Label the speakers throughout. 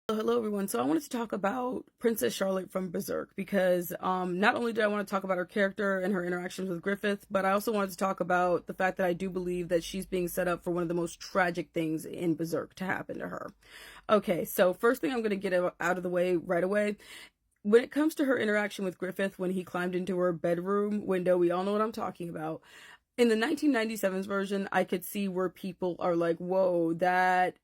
Speaker 1: Hello everyone. So I wanted to talk about Princess Charlotte from Berserk because not only did I want to talk about her character and her interactions with Griffith, but I also wanted to talk about the fact that I do believe that she's being set up for one of the most tragic things in Berserk to happen to her. Okay, so first thing I'm going to get out of the way right away. When it comes to her interaction with Griffith when he climbed into her bedroom window, we all know what I'm talking about. In the 1997's version, I could see where people are like, whoa, that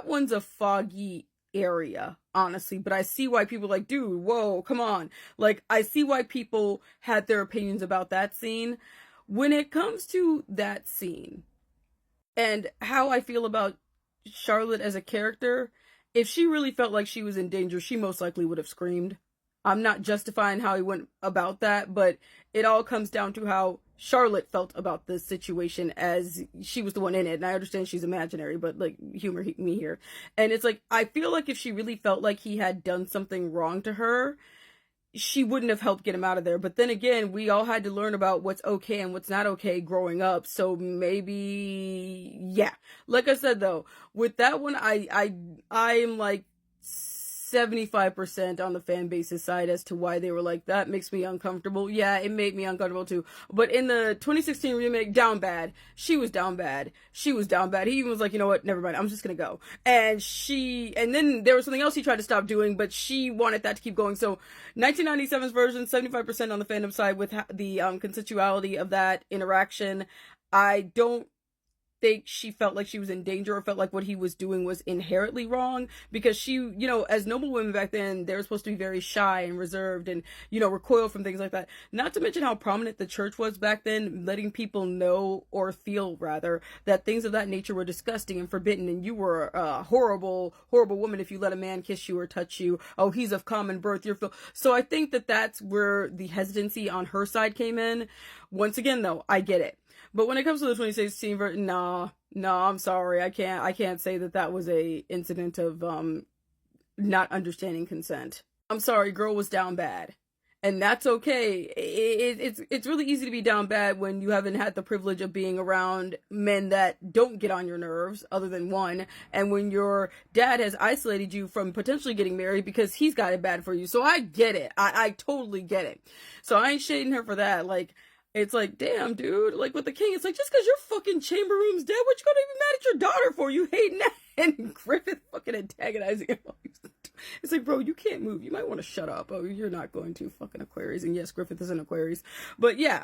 Speaker 1: one's a foggy area, honestly. But I see why people are like, dude, whoa, come on. Like, I see why people had their opinions about that scene. When it comes to that scene and how I feel about Charlotte as a character, if she really felt like she was in danger, she most likely would have screamed. I'm not justifying how he went about that, but it all comes down to how Charlotte felt about this situation as she was the one in it. And I understand she's imaginary, but like, humor me here. And it's like, I feel like if she really felt like he had done something wrong to her, she wouldn't have helped get him out of there. But then again, we all had to learn about what's okay and what's not okay growing up. So maybe, yeah. Like I said though, with that one, I'm like 75% on the fan base's side as to why they were like, that makes me uncomfortable. Yeah, it made me uncomfortable too. But in the 2016 remake, down bad. She was down bad. She was down bad. He even was like, you know what, never mind, I'm just gonna go. And then there was something else he tried to stop doing, but she wanted that to keep going. So 1997's version, 75% on the fandom side with the consensuality of that interaction. I don't think she felt like she was in danger or felt like what he was doing was inherently wrong, because she, as noble women back then, they were supposed to be very shy and reserved and, recoil from things like that. Not to mention how prominent the church was back then, letting people know, or feel rather, that things of that nature were disgusting and forbidden, and you were a horrible, horrible woman if you let a man kiss you or touch you. Oh, he's of common birth. So I think that that's where the hesitancy on her side came in. Once again, though, I get it. But when it comes to the 2016 version, no, I'm sorry. I can't say that was a incident of not understanding consent. I'm sorry, girl was down bad. And that's okay. It's really easy to be down bad when you haven't had the privilege of being around men that don't get on your nerves, other than one, and when your dad has isolated you from potentially getting married because he's got it bad for you. So I get it. I totally get it. So I ain't shading her for that. Like, it's like, damn, dude, like with the king, it's like, just because your fucking chamber room's dead, what you gonna be mad at your daughter for? You hating that? And Griffith fucking antagonizing him. It's like, bro, you can't move. You might want to shut up. Oh, you're not going to fucking Aquarius. And yes, Griffith is an Aquarius. But yeah.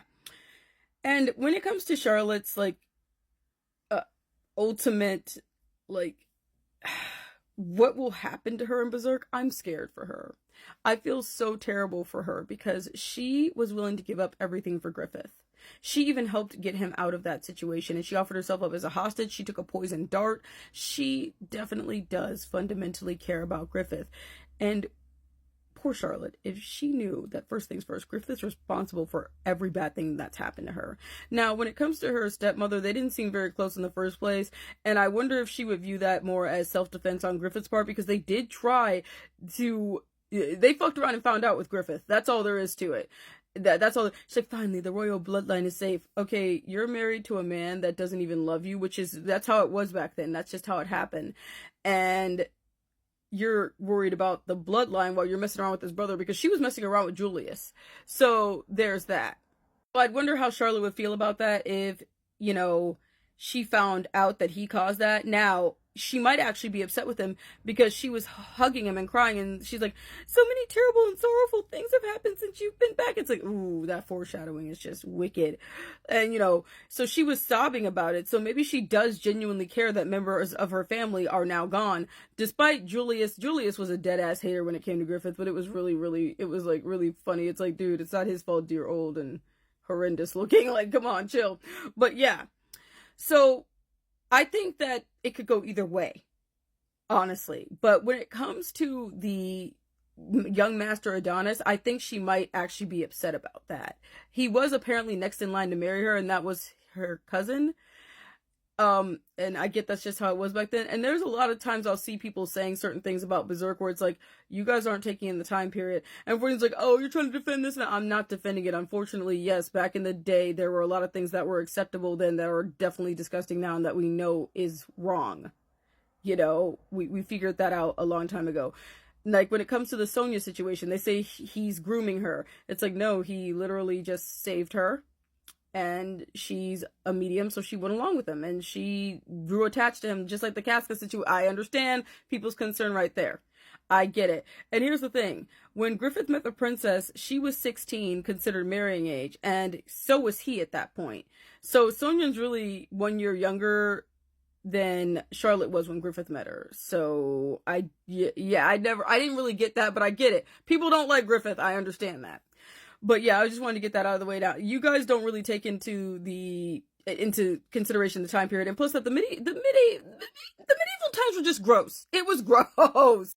Speaker 1: And when it comes to Charlotte's, like, ultimate, like, what will happen to her in Berserk, I'm scared for her. I feel so terrible for her because she was willing to give up everything for Griffith. She even helped get him out of that situation, and she offered herself up as a hostage. She took a poison dart. She definitely does fundamentally care about Griffith. And poor Charlotte, if she knew that, first things first, Griffith's responsible for every bad thing that's happened to her. Now, when it comes to her stepmother, they didn't seem very close in the first place, and I wonder if she would view that more as self-defense on Griffith's part, because they did try to... They fucked around and found out with Griffith. That's all there is to it. That's all. She's like, finally, the royal bloodline is safe. Okay, you're married to a man that doesn't even love you, that's how it was back then. That's just how it happened. And you're worried about the bloodline while you're messing around with his brother, because she was messing around with Julius. So there's that. But I'd wonder how Charlotte would feel about that if, she found out that he caused that. Now, she might actually be upset with him because she was hugging him and crying, and she's like, so many terrible and sorrowful things have happened since you've been back. It's like, ooh, that foreshadowing is just wicked. And, so she was sobbing about it. So maybe she does genuinely care that members of her family are now gone, despite Julius. Julius was a dead-ass hater when it came to Griffith, but it was really, really, it was like really funny. It's like, dude, it's not his fault you're old and horrendous looking. Like, come on, chill. But yeah. So I think that it could go either way, honestly. But when it comes to the young master Adonis, I think she might actually be upset about that. He was apparently next in line to marry her, and that was her cousin. And I get that's just how it was back then. And there's a lot of times I'll see people saying certain things about Berserk where it's like, you guys aren't taking in the time period. And everyone's like, oh, you're trying to defend this? And I'm not defending it. Unfortunately, yes, back in the day, there were a lot of things that were acceptable then that are definitely disgusting now and that we know is wrong. You know, we figured that out a long time ago. Like when it comes to the Sonya situation, they say he's grooming her. It's like, no, he literally just saved her, and she's a medium, so she went along with him, and she grew attached to him, just like the Casca situation. I understand people's concern right there. I get it. And here's the thing. When Griffith met the princess, she was 16, considered marrying age, and so was he at that point. So Sonya's really 1 year younger than Charlotte was when Griffith met her. So I didn't really get that, but I get it. People don't like Griffith. I understand that. But yeah, I just wanted to get that out of the way now. You guys don't really take into consideration the time period, and plus that the medieval times were just gross. It was gross.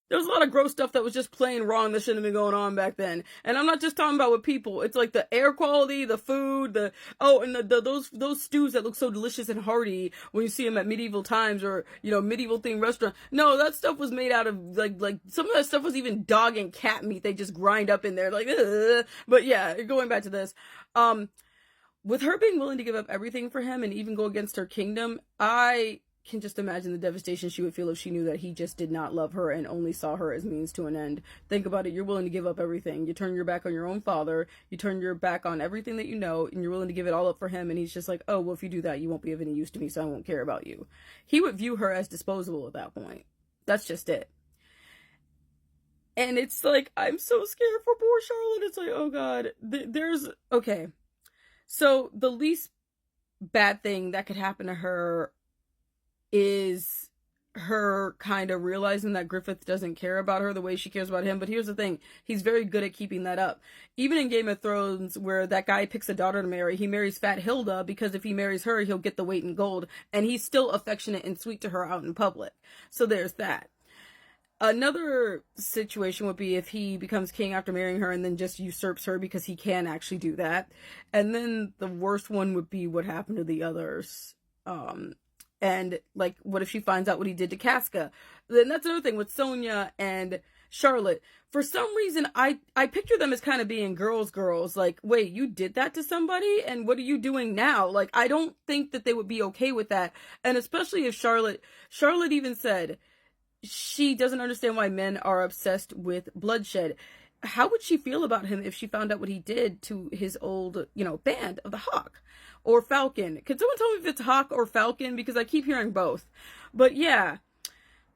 Speaker 1: There was a lot of gross stuff that was just plain wrong that shouldn't have been going on back then. And I'm not just talking about with people. It's like the air quality, the food, those stews that look so delicious and hearty when you see them at medieval times, or medieval themed restaurant. No, that stuff was made out of like some of that stuff was even dog and cat meat they just grind up in there, like ugh. But yeah, going back to this, with her being willing to give up everything for him and even go against her kingdom, I can just imagine the devastation she would feel if she knew that he just did not love her and only saw her as means to an end. Think about it. You're willing to give up everything. You turn your back on your own father. You turn your back on everything that you know, and you're willing to give it all up for him. And he's just like, oh, well, if you do that, you won't be of any use to me, so I won't care about you. He would view her as disposable at that point. That's just it. And it's like, I'm so scared for poor Charlotte. It's like, oh God, okay. So the least bad thing that could happen to her is her kind of realizing that Griffith doesn't care about her the way she cares about him. But here's the thing. He's very good at keeping that up. Even in Game of Thrones, where that guy picks a daughter to marry, he marries Fat Hilda because if he marries her, he'll get the weight in gold. And he's still affectionate and sweet to her out in public. So there's that. Another situation would be if he becomes king after marrying her and then just usurps her, because he can actually do that. And then the worst one would be what happened to the others. And like, what if she finds out what he did to Casca? Then that's another thing with Sonya and Charlotte. For some reason, I picture them as kind of being girls. Like, wait, you did that to somebody? And what are you doing now? Like, I don't think that they would be okay with that. And especially if Charlotte even said she doesn't understand why men are obsessed with bloodshed. How would she feel about him if she found out what he did to his old, band of the Hawk or Falcon? Could someone tell me if it's Hawk or Falcon? Because I keep hearing both. But yeah,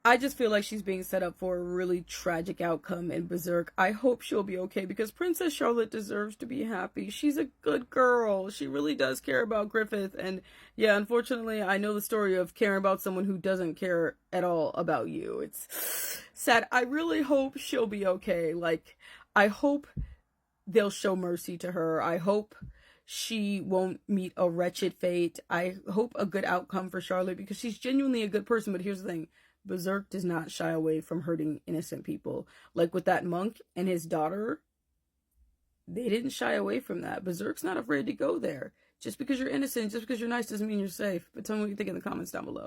Speaker 1: I just feel like she's being set up for a really tragic outcome in Berserk. I hope she'll be okay, because Princess Charlotte deserves to be happy. She's a good girl. She really does care about Griffith. And yeah, unfortunately, I know the story of caring about someone who doesn't care at all about you. It's sad. I really hope she'll be okay. Like, I hope they'll show mercy to her. I hope she won't meet a wretched fate. I hope a good outcome for Charlotte, because she's genuinely a good person. But here's the thing. Berserk does not shy away from hurting innocent people. Like with that monk and his daughter, they didn't shy away from that. Berserk's not afraid to go there. Just because you're innocent, just because you're nice, doesn't mean you're safe. But tell me what you think in the comments down below.